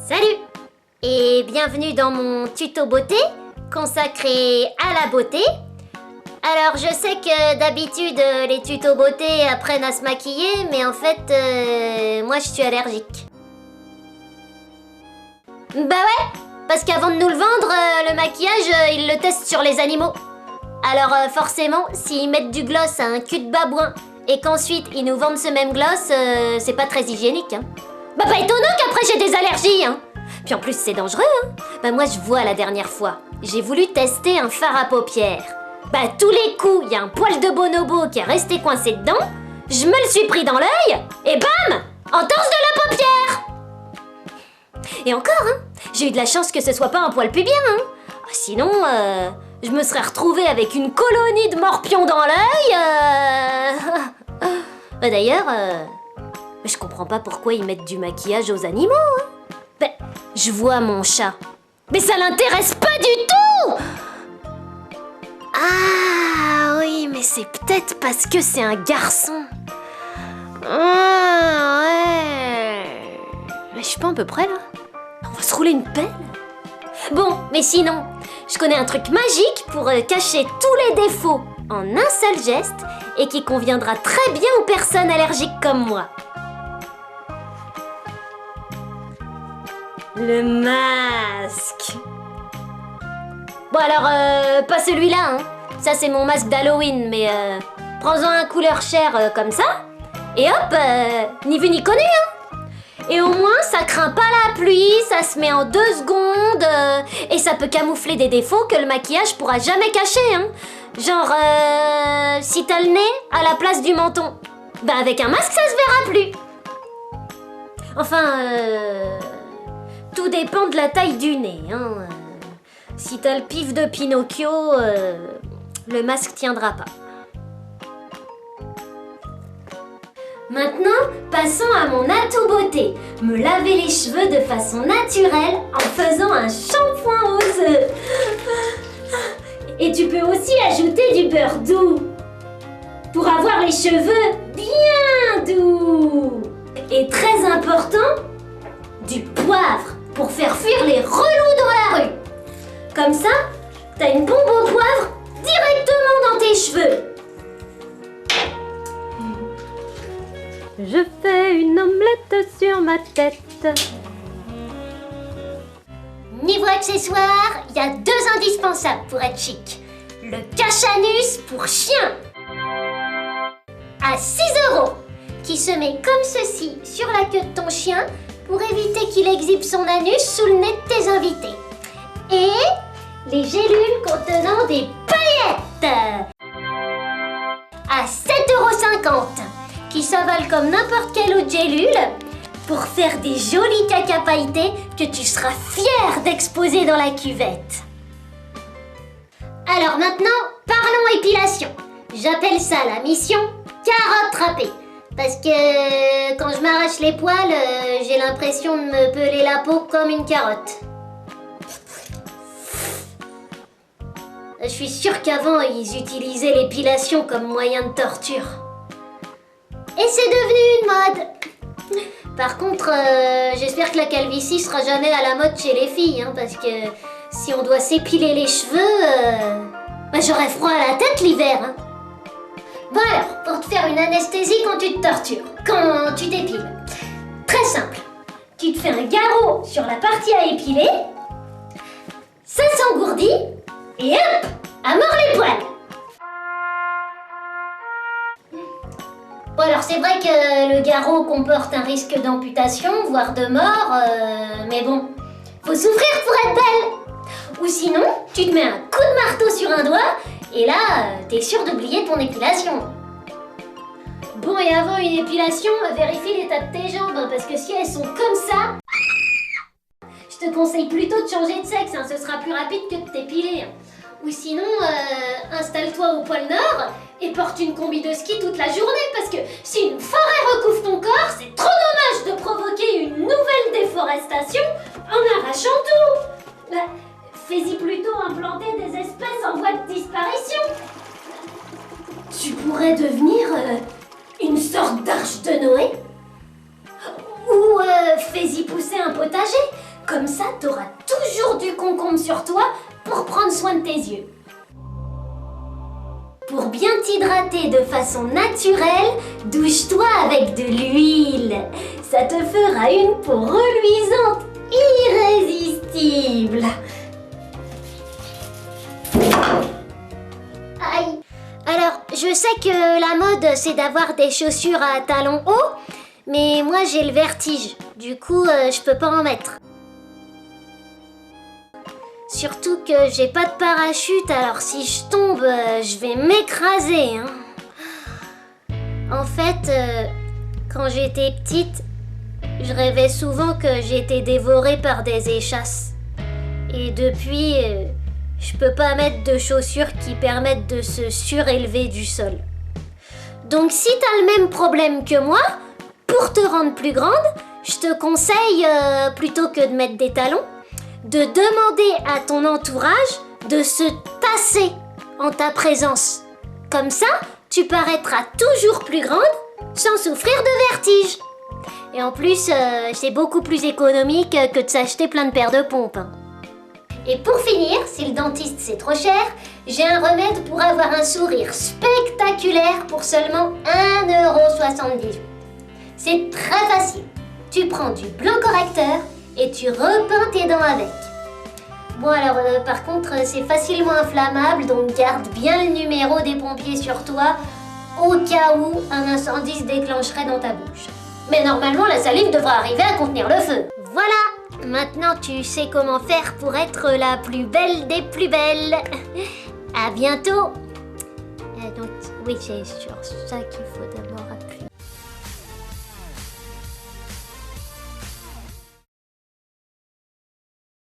Salut et bienvenue dans mon tuto beauté consacré à la beauté. Alors je sais que d'habitude les tutos beauté apprennent à se maquiller, mais en fait moi je suis allergique. Bah ouais, parce qu'avant de nous le vendre, le maquillage ils le testent sur les animaux. Alors forcément, s'ils mettent du gloss à un cul de babouin et qu'ensuite ils nous vendent ce même gloss, c'est pas très hygiénique, hein. Bah pas étonnant qu'après j'ai des allergies, hein. Puis en plus c'est dangereux, hein. Bah moi je vois la dernière fois, j'ai voulu tester un fard à paupières. Bah tous les coups, il y a un poil de bonobo qui est resté coincé dedans, je me le suis pris dans l'œil, et bam, entorse de la paupière. Et encore, hein, j'ai eu de la chance que ce soit pas un poil pubien, hein. Sinon, je me serais retrouvée avec une colonie de morpions dans l'œil. Bah d'ailleurs, je comprends pas pourquoi ils mettent du maquillage aux animaux, hein. Ben, je vois mon chat. Mais ça l'intéresse pas du tout! Ah oui, mais c'est peut-être parce que c'est un garçon. Ah ouais. Mais je suis pas à peu près là. On va se rouler une pelle. Bon, mais sinon, je connais un truc magique pour cacher tous les défauts en un seul geste et qui conviendra très bien aux personnes allergiques comme moi. Le masque. Bon alors, pas celui-là, hein. Ça c'est mon masque d'Halloween, mais prends-en un couleur chair comme ça, et hop, ni vu ni connu, hein. Et au moins, ça craint pas la pluie, ça se met en 2 secondes, et ça peut camoufler des défauts que le maquillage pourra jamais cacher, hein. Genre, si t'as le nez à la place du menton, bah avec un masque, ça se verra plus. Enfin, tout dépend de la taille du nez, hein. Si t'as le pif de Pinocchio, le masque tiendra pas. Maintenant, passons à mon atout beauté. Me laver les cheveux de façon naturelle en faisant un shampoing aux œufs. Et tu peux aussi ajouter du beurre doux pour avoir les cheveux bien doux. Et très important, du poivre pour faire fuir les relous dans la rue. Comme ça, t'as une bombe au poivre directement dans tes cheveux. Je fais une omelette sur ma tête. Niveau accessoires, il y a 2 indispensables pour être chic. Le cache-anus pour chien à 6 €, qui se met comme ceci sur la queue de ton chien pour éviter qu'il exhibe son anus sous le nez de tes invités. Et les gélules contenant des paillettes à 7,50 €, qui s'avalent comme n'importe quelle autre gélule pour faire des jolis caca pailletés que tu seras fier d'exposer dans la cuvette. Alors maintenant, parlons épilation. J'appelle ça la mission carotte râpée. Parce que quand je m'arrache les poils, j'ai l'impression de me peler la peau comme une carotte. Je suis sûre qu'avant, ils utilisaient l'épilation comme moyen de torture. Et c'est devenu une mode. Par contre, j'espère que la calvitie sera jamais à la mode chez les filles, hein, parce que si on doit s'épiler les cheveux, j'aurais froid à la tête l'hiver, hein. Bon alors, pour te faire une anesthésie quand tu te tortures, quand tu t'épiles, très simple. Tu te fais un garrot sur la partie à épiler, ça s'engourdit, et hop, à mort les poils. Bon alors c'est vrai que le garrot comporte un risque d'amputation, voire de mort, mais bon, faut souffrir pour être belle. Ou sinon, tu te mets un coup de marteau sur un doigt, et là, t'es sûr d'oublier ton épilation. Bon, et avant une épilation, vérifie l'état de tes jambes, parce que si elles sont comme ça, je te conseille plutôt de changer de sexe, hein, ce sera plus rapide que de t'épiler. Ou sinon, installe-toi au pôle Nord et porte une combi de ski toute la journée, parce que si une forêt recouvre ton corps, c'est trop dommage de provoquer une nouvelle déforestation en arrachant tout. Fais-y plutôt implanter des espèces en voie de disparition. Tu pourrais devenir une sorte d'arche de Noé. Ou fais-y pousser un potager. Comme ça, t'auras toujours du concombre sur toi pour prendre soin de tes yeux. Pour bien t'hydrater de façon naturelle, douche-toi avec de l'huile. Ça te fera une peau reluisante, irrésistible. Aïe. Alors, je sais que la mode, c'est d'avoir des chaussures à talons hauts, mais moi j'ai le vertige. Du coup, je peux pas en mettre. Surtout que j'ai pas de parachute, alors si je tombe, je vais m'écraser. Hein. En fait, quand j'étais petite, je rêvais souvent que j'étais dévorée par des échasses. Et depuis, je peux pas mettre de chaussures qui permettent de se surélever du sol. Donc si t'as le même problème que moi, pour te rendre plus grande, je te conseille, plutôt que de mettre des talons, de demander à ton entourage de se tasser en ta présence. Comme ça, tu paraîtras toujours plus grande sans souffrir de vertige. Et en plus, c'est beaucoup plus économique que de s'acheter plein de paires de pompes. Hein. Et pour finir, si le dentiste c'est trop cher, j'ai un remède pour avoir un sourire spectaculaire pour seulement 1,78 €. C'est très facile. Tu prends du blanc correcteur et tu repeins tes dents avec. Bon alors par contre c'est facilement inflammable, donc garde bien le numéro des pompiers sur toi au cas où un incendie se déclencherait dans ta bouche. Mais normalement la salive devra arriver à contenir le feu. Voilà, maintenant tu sais comment faire pour être la plus belle des plus belles. À bientôt. Donc oui, c'est sur ça qu'il faut d'abord